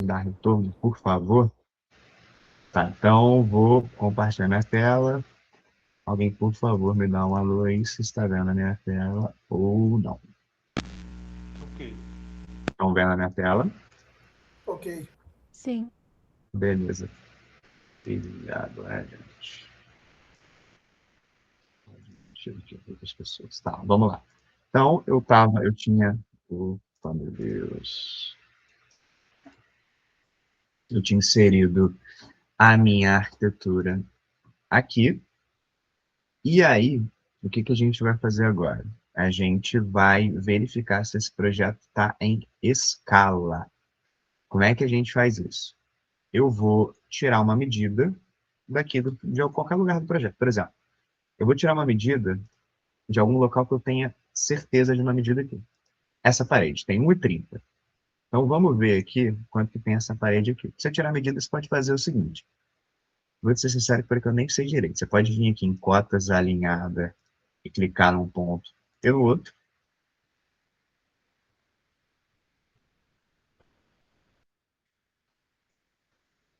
dar retorno, por favor? Tá, então vou compartilhar minha tela. Alguém, por favor, me dá um alô aí se está vendo a minha tela ou não. Ok. Estão vendo a minha tela? Ok. Sim. Beleza. Obrigado, gente. Deixa eu ver outras pessoas. Tá, vamos lá. Então, eu tinha... Opa, meu Deus. Eu tinha inserido a minha arquitetura aqui. E aí, o que a gente vai fazer agora? A gente vai verificar se esse projeto está em escala. Como é que a gente faz isso? Eu vou tirar uma medida daqui de qualquer lugar do projeto. Por exemplo, eu vou tirar uma medida de algum local que eu tenha certeza de uma medida aqui. Essa parede tem 1,30. Então, vamos ver aqui quanto que tem essa parede aqui. Se você tirar a medida, você pode fazer o seguinte. Vou ser sincero porque eu nem sei direito. Você pode vir aqui em cotas alinhada e clicar num ponto pelo outro.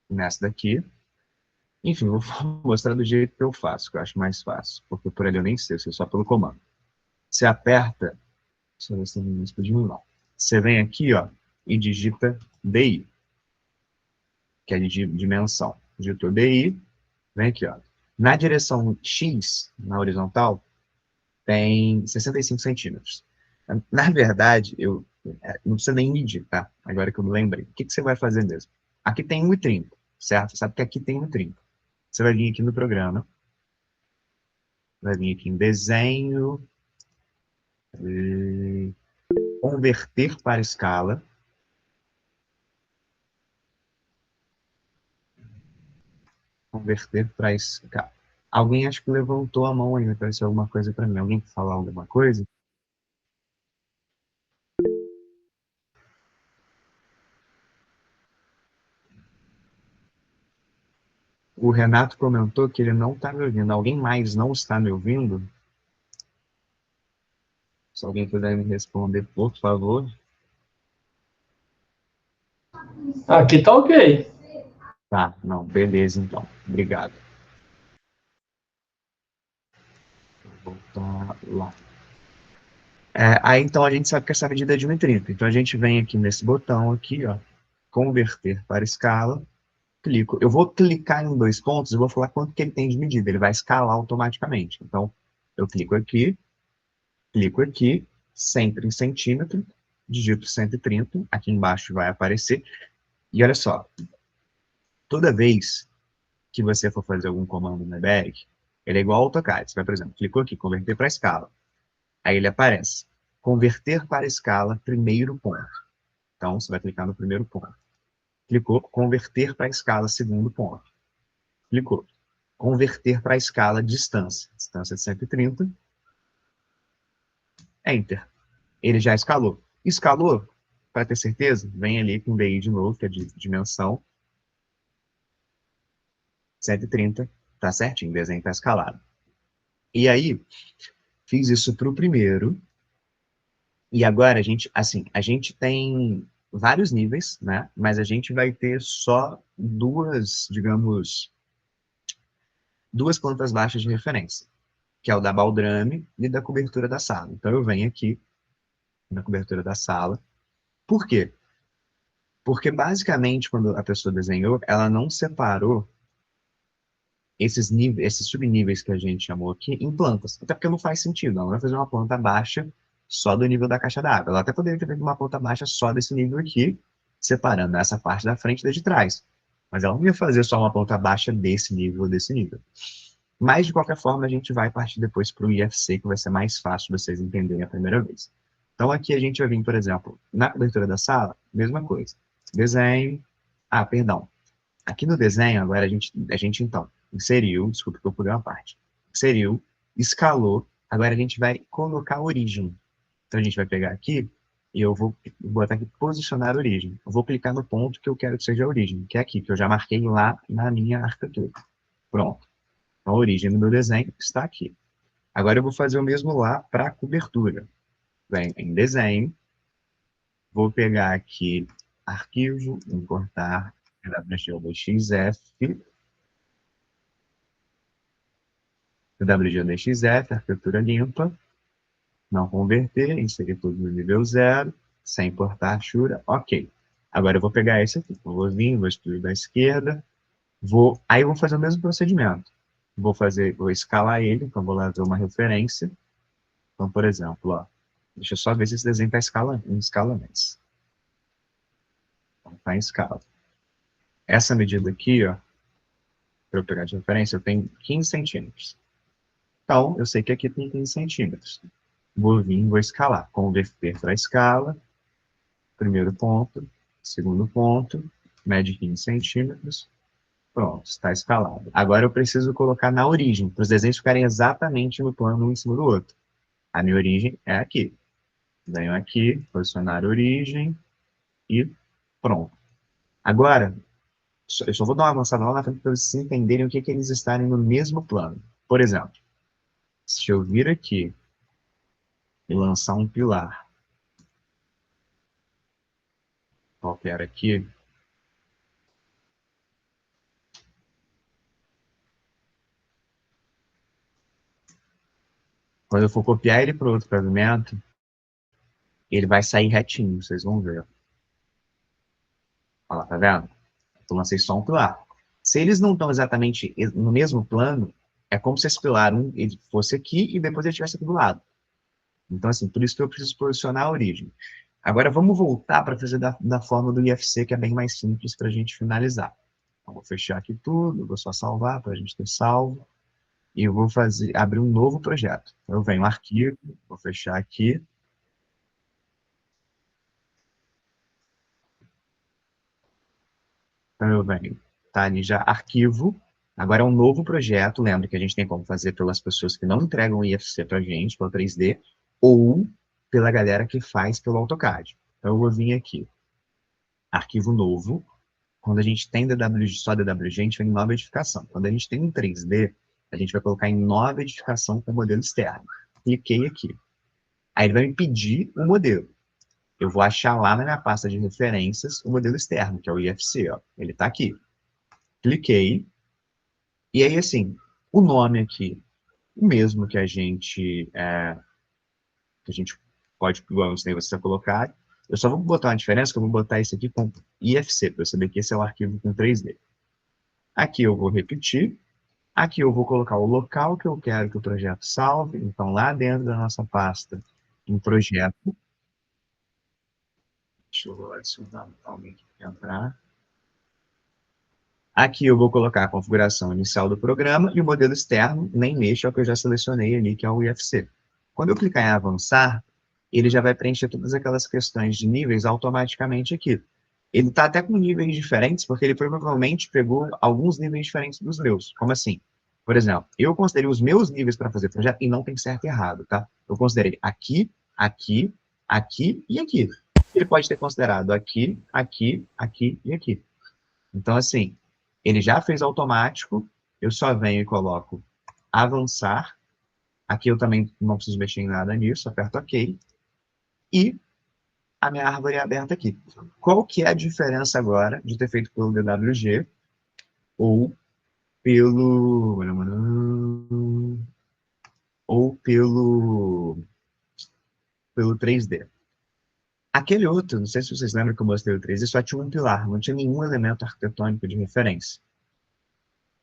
Nessa daqui. Enfim, vou mostrar do jeito que eu faço, que eu acho mais fácil. Porque por ali eu nem sei, eu sei só pelo comando. Você aperta, deixa eu ver se tem isso de lá. Você vem aqui, ó, e digita DI, que é de dimensão. Digitou DI, vem aqui, ó. Na direção X, na horizontal, tem 65 centímetros. Na verdade, não precisa nem medir, tá? Agora que eu me lembrei. O que você vai fazer mesmo? Aqui tem 1,30, certo? Sabe que aqui tem 1,30. Você vai vir aqui no programa, vai vir aqui em desenho, converter para escala. Converter para escala. Alguém acho que levantou a mão aí, apareceu alguma coisa para mim. Alguém quer falar alguma coisa? O Renato comentou que ele não está me ouvindo. Alguém mais não está me ouvindo? Se alguém puder me responder, por favor. Aqui tá ok. Tá, não, beleza então. Obrigado. Vou voltar lá. Aí então a gente sabe que essa medida é de 1,30. Então a gente vem aqui nesse botão aqui, ó, converter para escala, clico. Eu vou clicar em 2 pontos e vou falar quanto que ele tem de medida. Ele vai escalar automaticamente. Então eu clico aqui, sempre em centímetro, digito 130, aqui embaixo vai aparecer. E olha só, toda vez que você for fazer algum comando no EBERIC, ele é igual ao AutoCAD. Você vai, por exemplo, clicou aqui, converter para escala. Aí ele aparece, converter para escala, primeiro ponto. Então, você vai clicar no primeiro ponto. Clicou, converter para escala, segundo ponto. Clicou, converter para escala, distância. Distância de 130. Enter. Ele já escalou. Escalou, para ter certeza, vem ali com DI de novo, que é de dimensão. 130, tá certinho, o desenho está escalado. E aí, fiz isso para o primeiro. E agora, a gente tem vários níveis, né? Mas a gente vai ter só duas, digamos, duas plantas baixas de referência, que é o da baldrame e da cobertura da sala. Então, eu venho aqui na cobertura da sala. Por quê? Porque, basicamente, quando a pessoa desenhou, ela não separou esses níveis, esses subníveis que a gente chamou aqui em plantas. Até porque não faz sentido. Ela não vai fazer uma planta baixa só do nível da caixa d'água. Ela até poderia ter feito uma planta baixa só desse nível aqui, separando essa parte da frente da de trás. Mas ela não ia fazer só uma planta baixa desse nível ou desse nível. Mas, de qualquer forma, a gente vai partir depois para o IFC, que vai ser mais fácil vocês entenderem a primeira vez. Então, aqui a gente vai vir, por exemplo, na cobertura da sala, mesma coisa. Desenho. Ah, perdão. Aqui no desenho, agora a gente então inseriu, desculpa que eu pulei uma parte, inseriu, escalou, agora a gente vai colocar a origem. Então a gente vai pegar aqui e eu vou botar aqui posicionar a origem. Eu vou clicar no ponto que eu quero que seja a origem, que é aqui, que eu já marquei lá na minha arquitetura. Pronto. Então a origem do meu desenho está aqui. Agora eu vou fazer o mesmo lá para a cobertura. Vem em desenho, vou pegar aqui arquivo, importar wg2xf, wg2xf, arquitetura limpa, não converter, inserir tudo no nível 0, sem importar a Shura, ok. Agora eu vou pegar esse aqui, eu vou vir, vou excluir da esquerda, aí eu vou fazer o mesmo procedimento. Vou escalar ele, então vou lá ver uma referência. Então, por exemplo, ó, deixa eu só ver se esse desenho está em escalamentos. Então, está em escala. Essa medida aqui, ó, para eu pegar de referência, eu tenho 15 centímetros. Então, eu sei que aqui tem 15 centímetros. Vou vir, vou escalar. Converter para a escala. Primeiro ponto. Segundo ponto. Mede 15 centímetros. Pronto, está escalado. Agora eu preciso colocar na origem, para os desenhos ficarem exatamente no plano um em cima do outro. A minha origem é aqui. Venho aqui, posicionar a origem e pronto. Agora, eu só vou dar uma avançada lá na frente para vocês entenderem o que é eles estarem no mesmo plano. Por exemplo, se eu vir aqui e lançar um pilar qualquer aqui, quando eu for copiar ele para o outro pavimento, ele vai sair retinho, vocês vão ver. Olha lá, tá vendo? Eu lancei só um pilar. Se eles não estão exatamente no mesmo plano, é como se esse pilar ele fosse aqui e depois ele estivesse aqui do lado. Então, assim, por isso que eu preciso posicionar a origem. Agora, vamos voltar para fazer da forma do IFC, que é bem mais simples para a gente finalizar. Então, vou fechar aqui tudo, vou só salvar para a gente ter salvo. E eu vou abrir um novo projeto. Então, eu venho arquivo, vou fechar aqui. Então, eu venho, tá ali já arquivo. Agora é um novo projeto. Lembra que a gente tem como fazer pelas pessoas que não entregam o IFC para a gente, pelo 3D, ou pela galera que faz pelo AutoCAD. Então, eu vou vir aqui. Arquivo novo. Quando a gente tem só DWG, a gente vem em nova edificação. Quando a gente tem um 3D, a gente vai colocar em nova edificação com o modelo externo. Cliquei aqui. Aí ele vai me pedir o modelo. Eu vou achar lá na minha pasta de referências o modelo externo, que é o IFC. Ó. Ele está aqui. Cliquei. E aí, assim, o nome aqui, o mesmo que a gente pode, igual você vai colocar. Eu só vou botar uma diferença, que eu vou botar esse aqui com IFC, para eu saber que esse é o arquivo com 3D. Aqui eu vou repetir. Aqui eu vou colocar o local que eu quero que o projeto salve. Então, lá dentro da nossa pasta, em projeto. Deixa eu adicionar alguém que quer entrar. Aqui eu vou colocar a configuração inicial do programa e o modelo externo, nem mexo, é o que eu já selecionei ali, que é o IFC. Quando eu clicar em avançar, ele já vai preencher todas aquelas questões de níveis automaticamente aqui. Ele está até com níveis diferentes, porque ele provavelmente pegou alguns níveis diferentes dos meus. Como assim? Por exemplo, eu considerei os meus níveis para fazer projeto, e não tem certo e errado, tá? Eu considerei aqui, aqui, aqui e aqui. Ele pode ter considerado aqui, aqui, aqui e aqui. Então, assim, ele já fez automático, eu só venho e coloco avançar. Aqui eu também não preciso mexer em nada nisso, aperto OK. E a minha árvore é aberta aqui. Qual que é a diferença agora de ter feito pelo DWG ou pelo... ou pelo 3D? Aquele outro, não sei se vocês lembram que eu mostrei o 3D, só tinha um pilar, não tinha nenhum elemento arquitetônico de referência.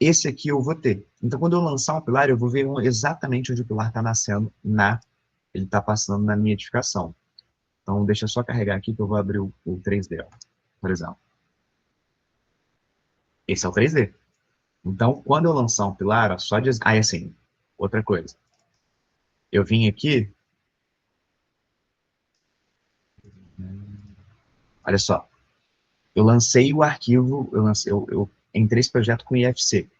Esse aqui eu vou ter. Então, quando eu lançar um pilar, eu vou ver exatamente onde o pilar está nascendo, ele está passando na minha edificação. Então, deixa eu só carregar aqui que eu vou abrir o 3D, ó, por exemplo. Esse é o 3D. Então, quando eu lançar um pilar, ó, só de... Aí, assim, outra coisa. Eu vim aqui... Olha só. Eu lancei o arquivo, eu entrei esse projeto com IFC.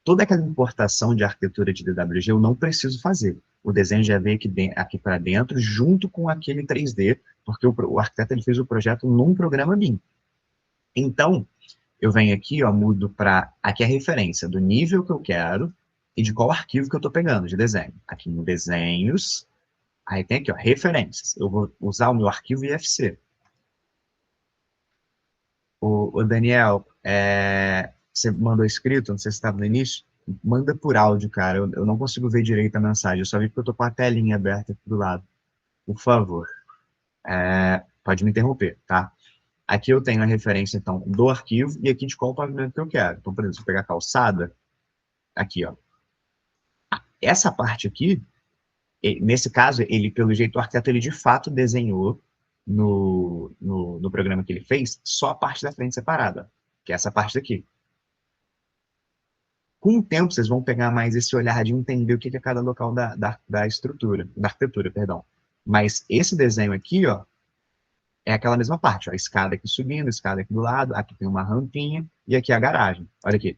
Toda aquela importação de arquitetura de DWG eu não preciso fazer. O desenho já veio aqui para dentro, junto com aquele 3D, porque o arquiteto ele fez o projeto num programa BIM. Então, eu venho aqui, ó, mudo para... Aqui é a referência do nível que eu quero e de qual arquivo que eu estou pegando de desenho. Aqui em desenhos, aí tem aqui, ó, referências. Eu vou usar o meu arquivo IFC. Ô Daniel, você mandou escrito, não sei se estava no início, manda por áudio, cara. Eu não consigo ver direito a mensagem, eu só vi porque eu tô com a telinha aberta aqui do lado. Por favor, pode me interromper, tá? Aqui eu tenho a referência, então, do arquivo e aqui de qual pavimento que eu quero. Então, por exemplo, se eu pegar a calçada, aqui, ó. Essa parte aqui, nesse caso, ele, pelo jeito, o arquiteto, ele de fato desenhou no programa que ele fez só a parte da frente separada, que é essa parte daqui. Com o tempo, vocês vão pegar mais esse olhar de entender o que é cada local da estrutura, da arquitetura, perdão. Mas esse desenho aqui, ó, é aquela mesma parte, ó, a escada aqui subindo, a escada aqui do lado, aqui tem uma rampinha, e aqui é a garagem. Olha aqui.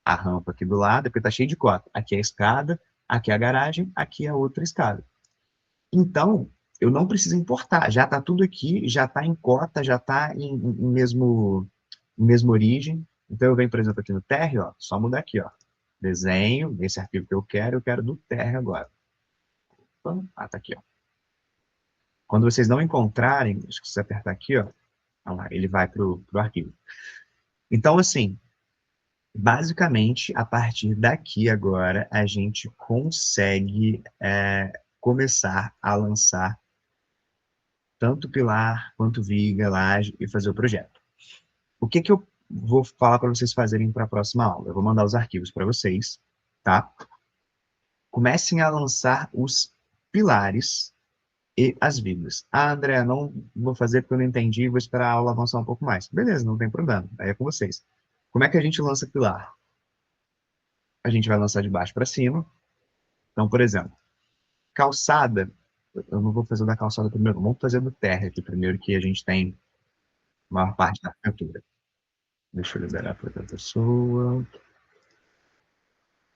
A rampa aqui do lado, porque tá cheio de cota. Aqui é a escada, aqui é a garagem, aqui é a outra escada. Então, eu não preciso importar, já está tudo aqui, já está em cota, já está em mesma origem. Então, eu venho, por exemplo, aqui no TR, ó, só mudar aqui, ó. Desenho, esse arquivo que eu quero do TR agora. Então, tá aqui, ó. Quando vocês não encontrarem, acho que se você apertar aqui, ó, lá, ele vai para o arquivo. Então, assim, basicamente, a partir daqui agora, a gente consegue começar a lançar tanto pilar quanto viga, laje e fazer o projeto. O que eu vou falar para vocês fazerem para a próxima aula? Eu vou mandar os arquivos para vocês, tá? Comecem a lançar os pilares e as vigas. Ah, André, não vou fazer porque eu não entendi, vou esperar a aula avançar um pouco mais. Beleza, não tem problema, aí é com vocês. Como é que a gente lança pilar? A gente vai lançar de baixo para cima. Então, por exemplo, calçada, eu não vou fazer da calçada primeiro, vamos fazer do terra aqui primeiro, que a gente tem a maior parte da arquitetura. Deixa eu liberar para outra pessoa.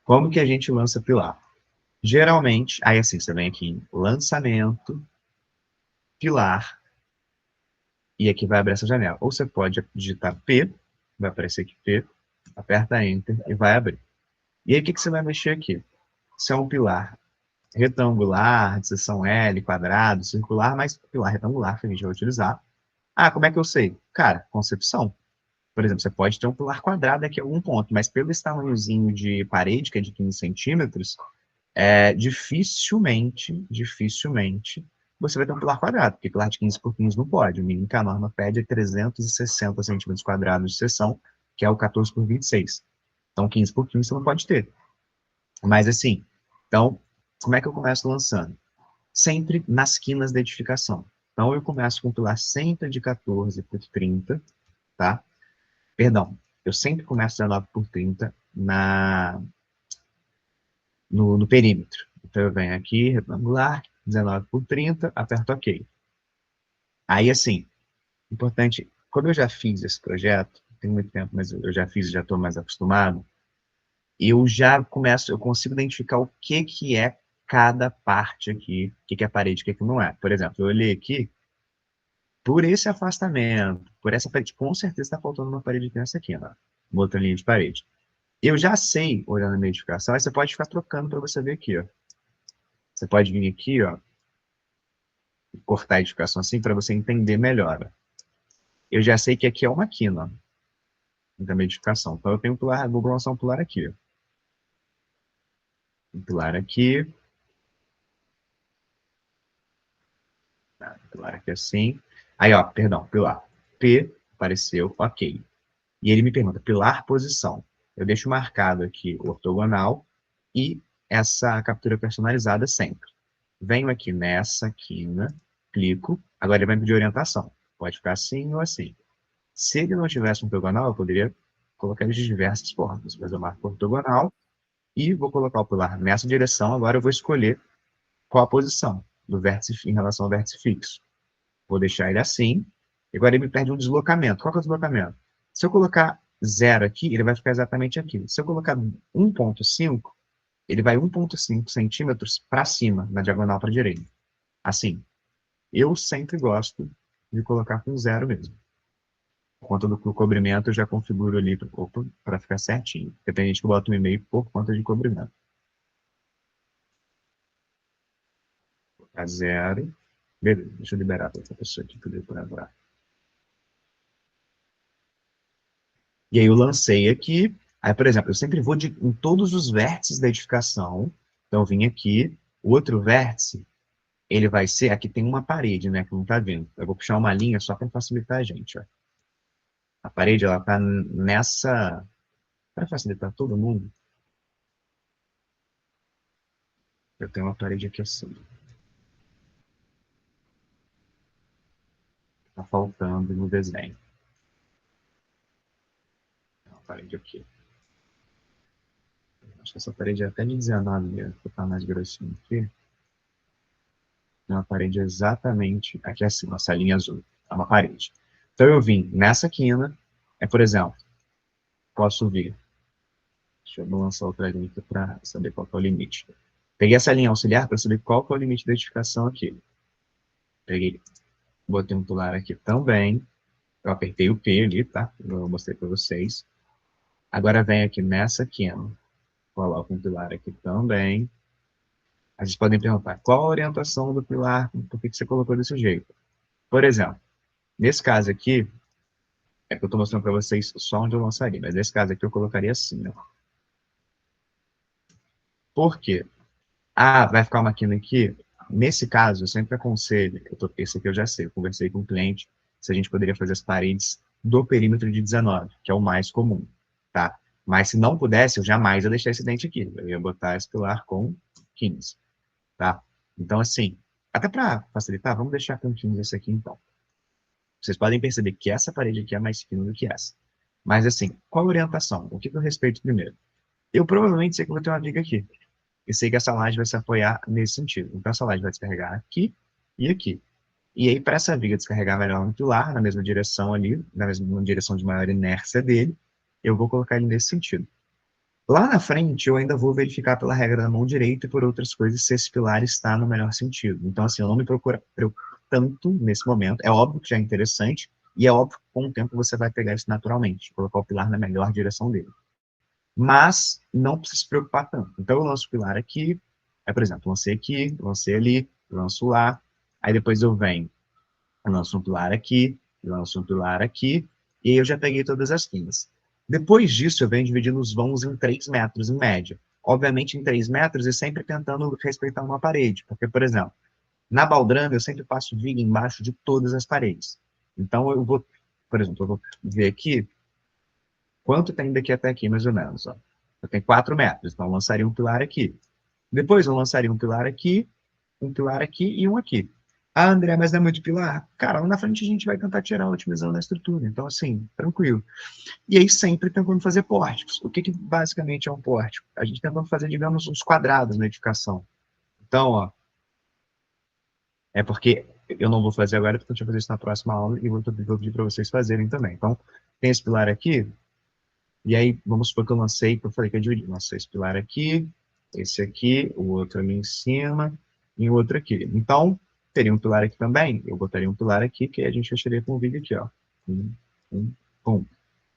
Como que a gente lança pilar? Geralmente, aí assim, você vem aqui em lançamento, pilar, e aqui vai abrir essa janela. Ou você pode digitar P, vai aparecer aqui P, aperta Enter e vai abrir. E aí o que você vai mexer aqui? Se é um pilar retangular, de seção L, quadrado, circular, mas pilar retangular que a gente vai utilizar. Ah, como é que eu sei? Cara, concepção. Por exemplo, você pode ter um pilar quadrado aqui em algum ponto, mas pelo esse tamanhozinho de parede, que é de 15 centímetros, dificilmente você vai ter um pilar quadrado, porque pilar de 15 por 15 não pode. O mínimo que a norma pede é 360 centímetros quadrados de seção, que é o 14 por 26. Então, 15 por 15 você não pode ter. Mas assim, então, como é que eu começo lançando? Sempre nas quinas da edificação. Então, eu começo com um pilar sempre de 14 por 30, tá? Perdão, eu sempre começo 19 por 30 no perímetro. Então, eu venho aqui, retangular, 19 por 30, aperto OK. Aí, assim, importante, quando eu já fiz esse projeto, tem muito tempo, mas eu já fiz, já estou mais acostumado, eu já começo, eu consigo identificar o que é cada parte aqui, o que é parede, o que não é. Por exemplo, eu olhei aqui, por esse afastamento, por essa parede, com certeza está faltando uma parede nessa aqui, ó, uma outra linha de parede. Eu já sei, olhando a minha edificação, aí você pode ficar trocando para você ver aqui, ó. Você pode vir aqui, ó, cortar a edificação assim para você entender melhor. Eu já sei que aqui é uma quina da minha edificação. Então eu tenho um pilar, vou lançar um pilar aqui. Ó. Um pilar aqui. Tá, um pilar aqui assim. Aí, ó, perdão, pilar. P apareceu, ok. E ele me pergunta, pilar posição. Eu deixo marcado aqui ortogonal e essa captura personalizada sempre. Venho aqui nessa quina, clico, agora ele vai me pedir orientação. Pode ficar assim ou assim. Se ele não tivesse um ortogonal, eu poderia colocar ele de diversas formas. Mas eu marco ortogonal e vou colocar o pilar nessa direção. Agora eu vou escolher qual a posição do vértice em relação ao vértice fixo. Vou deixar ele assim. Agora ele me pede um deslocamento. Qual que é o deslocamento? Se eu colocar 0 aqui, ele vai ficar exatamente aqui. Se eu colocar 1,5, ele vai 1,5 centímetros para cima, na diagonal para a direita. Assim. Eu sempre gosto de colocar com 0 mesmo. Por conta do cobrimento, eu já configuro ali para ficar certinho. Porque tem gente que bota 1,5 por conta de cobrimento. A 0. Beleza, deixa eu liberar para outra pessoa aqui poder lembrar. E aí eu lancei aqui. Aí, por exemplo, eu sempre vou em todos os vértices da edificação. Então, eu vim aqui. O outro vértice, ele vai ser... Aqui tem uma parede, né? Que não tá vendo. Eu vou puxar uma linha só para facilitar a gente, ó. A parede, ela tá nessa... Para facilitar todo mundo, eu tenho uma parede aqui assim. Tá faltando no desenho. Uma parede aqui. Acho que essa parede é até de 19 mesmo, vou botar mais grossinho aqui. Uma parede exatamente aqui assim, nossa linha azul. É uma parede. Então eu vim nessa quina, por exemplo, posso vir. Deixa eu lançar outra linha aqui para saber qual que é o limite. Peguei essa linha auxiliar para saber qual que é o limite da edificação aqui. Peguei, botei um pilar aqui também. Eu apertei o P ali, tá? Eu mostrei para vocês. Agora vem aqui nessa quina. Coloco um pilar aqui também. Aí vocês podem perguntar, qual a orientação do pilar? Por que você colocou desse jeito? Por exemplo, nesse caso aqui, é que eu estou mostrando para vocês só onde eu lançaria, mas nesse caso aqui eu colocaria assim, ó. Por quê? Ah, vai ficar uma quina aqui? Nesse caso, eu sempre aconselho, esse aqui eu já sei, eu conversei com o cliente, se a gente poderia fazer as paredes do perímetro de 19, que é o mais comum, tá? Mas se não pudesse, eu jamais ia deixar esse dente aqui, eu ia botar esse pilar com 15, tá? Então, assim, até para facilitar, vamos deixar com 15 esse aqui, então. Vocês podem perceber que essa parede aqui é mais fina do que essa. Mas, assim, qual a orientação? O que eu respeito primeiro? Eu provavelmente sei que eu vou ter uma viga aqui. Eu sei que essa laje vai se apoiar nesse sentido. Então, essa laje vai descarregar aqui e aqui. E aí, para essa viga descarregar melhor no pilar, na mesma direção ali, na mesma direção de maior inércia dele, eu vou colocar ele nesse sentido. Lá na frente, eu ainda vou verificar pela regra da mão direita e por outras coisas se esse pilar está no melhor sentido. Então, assim, eu não me preocupo tanto nesse momento. É óbvio que já é interessante e é óbvio que com o tempo você vai pegar isso naturalmente, colocar o pilar na melhor direção dele. Mas não precisa se preocupar tanto. Então, eu lanço o pilar aqui, por exemplo, lancei aqui, lancei ali, lanço lá, aí depois eu venho, eu lanço um pilar aqui, lanço um pilar aqui, e aí eu já peguei todas as quinas. Depois disso, eu venho dividindo os vãos em 3 metros, em média. Obviamente, em 3 metros, e sempre tentando respeitar uma parede. Porque, por exemplo, na baldrame, eu sempre passo viga embaixo de todas as paredes. Então, eu vou, por exemplo, eu vou ver aqui, quanto tem daqui até aqui, mais ou menos. Ó. Eu tenho 4 metros, então eu lançaria um pilar aqui. Depois eu lançaria um pilar aqui e um aqui. Ah, André, mas não é muito pilar? Cara, lá na frente a gente vai tentar tirar otimizando a estrutura. Então, assim, tranquilo. E aí sempre tentando fazer pórticos. O que, que basicamente é um pórtico? A gente tentando fazer, digamos, uns quadrados na edificação. Então, ó, é porque eu não vou fazer agora, porque eu vou fazer isso na próxima aula e vou pedir para vocês fazerem também. Então, tem esse pilar aqui, e aí, vamos supor que eu lancei, que eu falei que eu dividi. Lancei esse pilar aqui, esse aqui, o outro ali em cima, e o outro aqui. Então, teria um pilar aqui também, eu botaria um pilar aqui, que aí a gente fecharia com o vídeo aqui, ó. Um, um.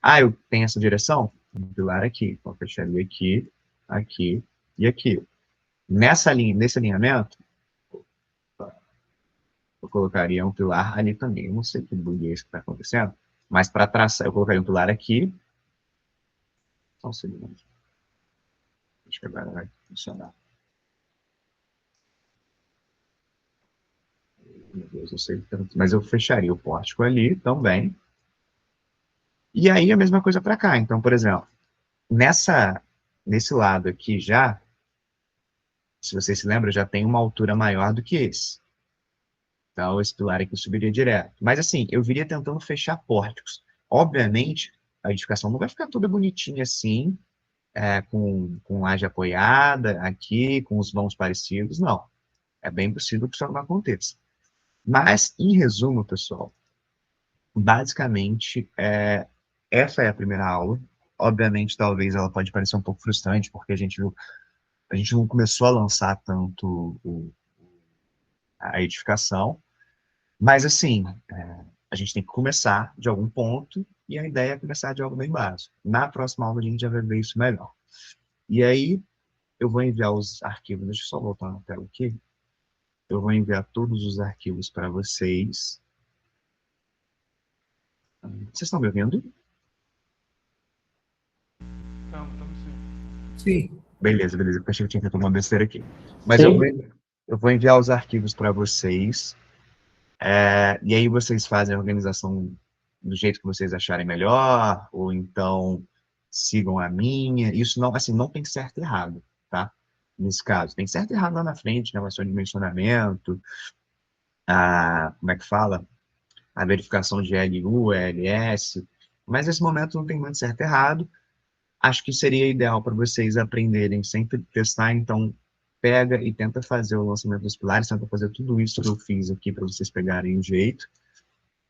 Ah, eu tenho essa direção? Um pilar aqui. Então, eu fecharia aqui, aqui e aqui. Nessa linha, nesse alinhamento, eu colocaria um pilar ali também. Eu não sei que bug é esse que está acontecendo, mas para traçar, eu colocaria um pilar aqui. Só um segundo. Acho que agora vai funcionar. Meu Deus, eu sei tanto. Mas eu fecharia o pórtico ali também. E aí a mesma coisa para cá. Então, por exemplo, nesse lado aqui já, se você se lembra, já tem uma altura maior do que esse. Então, esse pilar aqui subiria direto. Mas assim, eu viria tentando fechar pórticos. Obviamente, a edificação não vai ficar toda bonitinha assim, com laje apoiada aqui, com os vãos parecidos, não. É bem possível que isso não aconteça. Mas, em resumo, pessoal, basicamente, essa é a primeira aula. Obviamente, talvez ela pode parecer um pouco frustrante, porque a gente não começou a lançar tanto a edificação, mas assim, a gente tem que começar de algum ponto, e a ideia é começar de algo bem básico. Na próxima aula a gente já vai ver isso melhor. E aí, eu vou enviar os arquivos, deixa eu só voltar na tela aqui. Eu vou enviar todos os arquivos para vocês. Vocês estão me ouvindo? Sim. Beleza, beleza. Eu achei que eu tinha feito uma besteira aqui. Mas Sim. eu vou enviar os arquivos para vocês. E aí vocês fazem a organização do jeito que vocês acharem melhor, ou então sigam a minha. Isso não, assim, não tem certo e errado, tá? Nesse caso, tem certo e errado lá na frente, né? Relação de dimensionamento, como é que fala? A verificação de LU, LS. Mas nesse momento não tem muito certo e errado. Acho que seria ideal para vocês aprenderem sempre testar, então pega e tenta fazer o lançamento dos pilares, tenta fazer tudo isso que eu fiz aqui para vocês pegarem o jeito.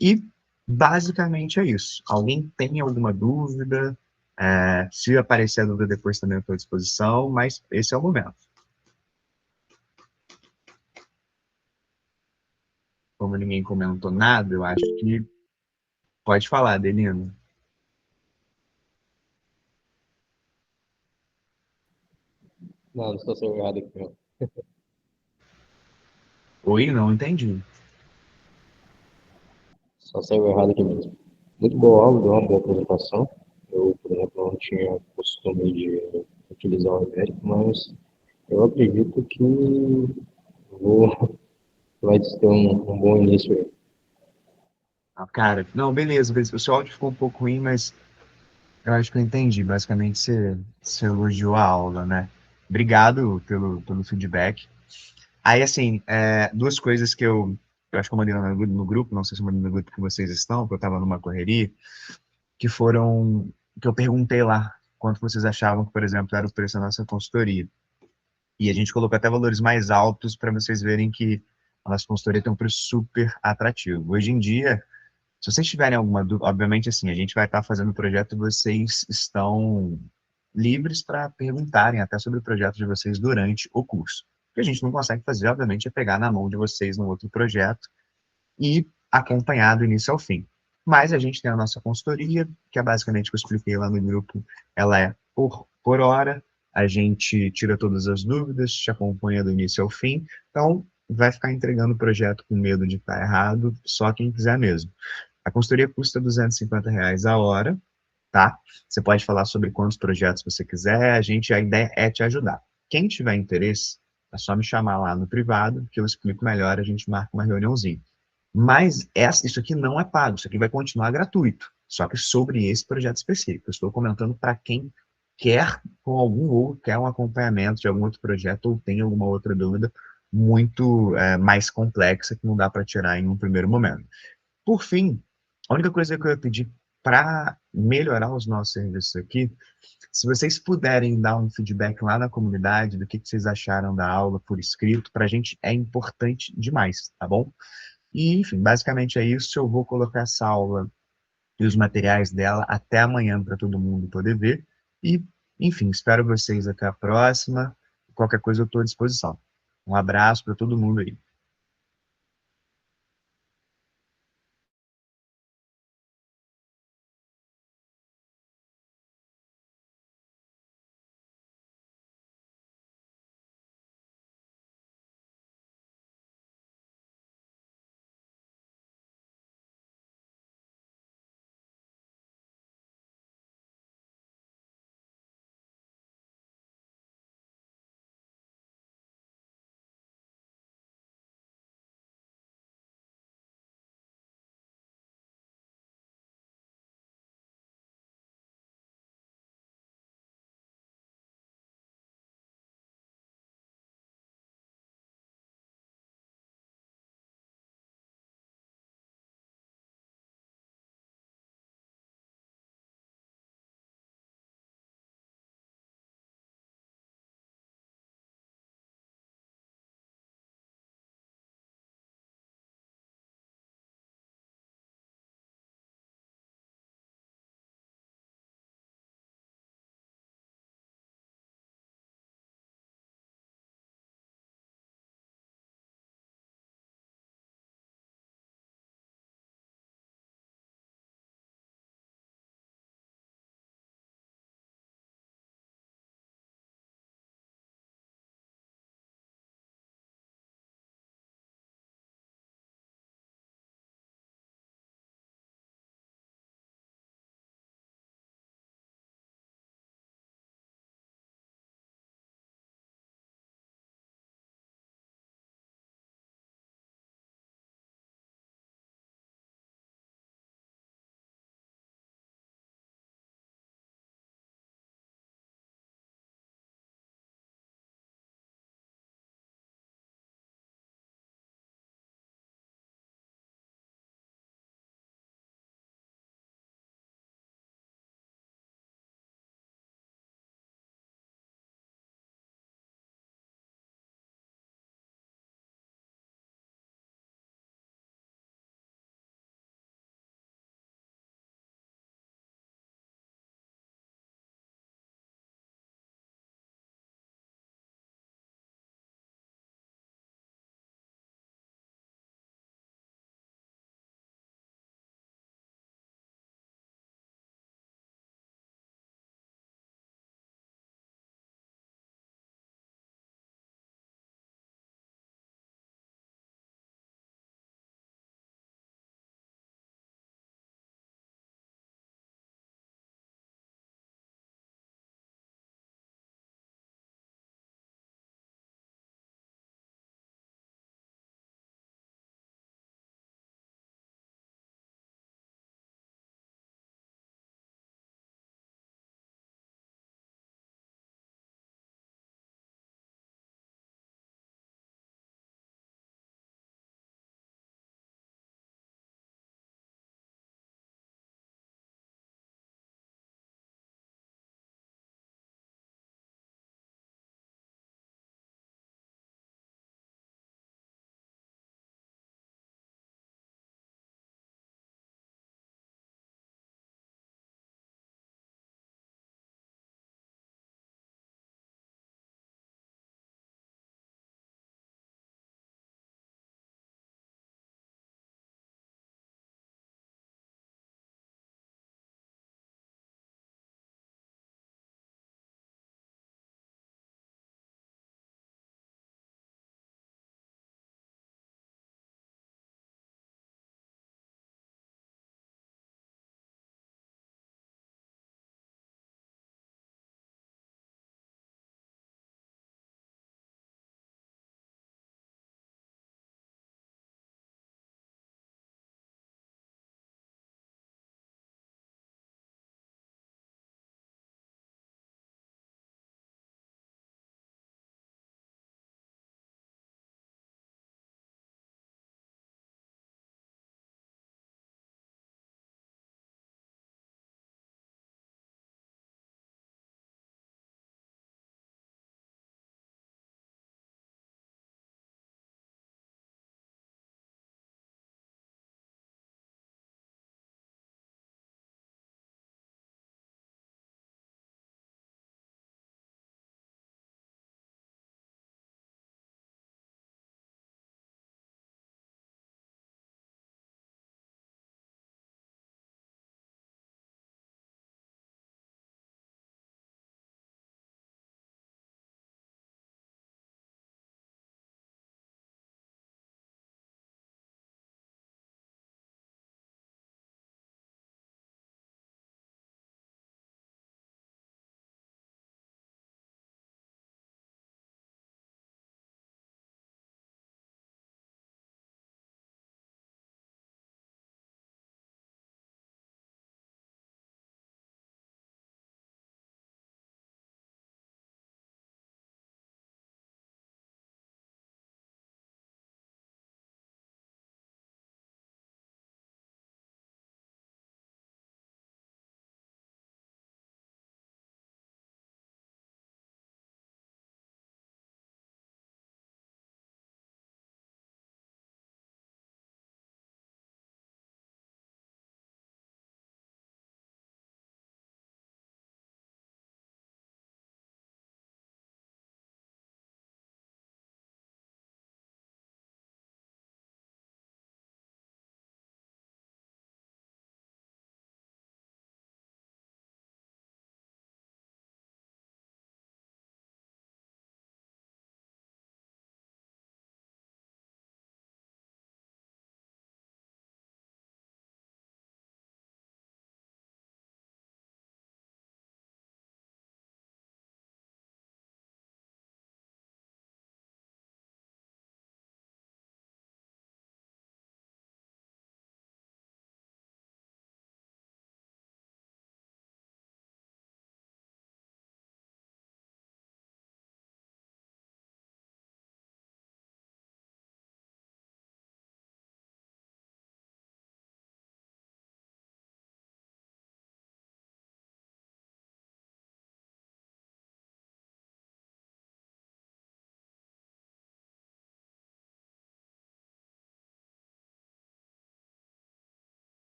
E basicamente é isso. Alguém tem alguma dúvida? Se aparecer a dúvida depois também eu estou à disposição, mas esse é o momento. Como ninguém comentou nada, eu acho que pode falar, Adelino. Não, não estou sendo errado aqui, não. Oi, não entendi. Só saiu errado aqui mesmo. Muito boa aula, deu uma boa apresentação. Eu, por exemplo, não tinha costume de utilizar o numérico, mas eu acredito que vou, vai ter um bom início aí. Cara, não, beleza, beleza. O seu áudio ficou um pouco ruim, mas eu acho que eu entendi. Basicamente, você elogiou a aula, né? Obrigado pelo feedback. Aí, assim, duas coisas que eu acho que eu mandei lá no grupo, não sei se eu mandei no grupo que vocês estão, porque eu estava numa correria, que foram, que eu perguntei lá quanto vocês achavam que, por exemplo, era o preço da nossa consultoria. E a gente colocou até valores mais altos para vocês verem que a nossa consultoria tem um preço super atrativo. Hoje em dia, se vocês tiverem alguma dúvida, obviamente, assim, a gente vai estar fazendo o projeto e vocês estão livres para perguntarem até sobre o projeto de vocês durante o curso. O que a gente não consegue fazer, obviamente, é pegar na mão de vocês no outro projeto e acompanhar do início ao fim. Mas a gente tem a nossa consultoria, que é basicamente o que eu expliquei lá no grupo, ela é por hora, a gente tira todas as dúvidas, te acompanha do início ao fim, então vai ficar entregando o projeto com medo de estar errado, só quem quiser mesmo. A consultoria custa R$ 250 a hora, tá? Você pode falar sobre quantos projetos você quiser, a ideia é te ajudar. Quem tiver interesse, é só me chamar lá no privado, que eu explico melhor, a gente marca uma reuniãozinha. Mas isso aqui não é pago, isso aqui vai continuar gratuito, só que sobre esse projeto específico. Eu estou comentando para quem quer com algum outro, quer um acompanhamento de algum outro projeto ou tem alguma outra dúvida muito mais complexa que não dá para tirar em um primeiro momento. Por fim, a única coisa que eu ia pedir para melhorar os nossos serviços aqui, se vocês puderem dar um feedback lá na comunidade do que vocês acharam da aula por escrito, para a gente é importante demais, tá bom? E, enfim, basicamente é isso. Eu vou colocar essa aula e os materiais dela até amanhã para todo mundo poder ver. E, enfim, espero vocês até a próxima. Qualquer coisa eu estou à disposição. Um abraço para todo mundo aí.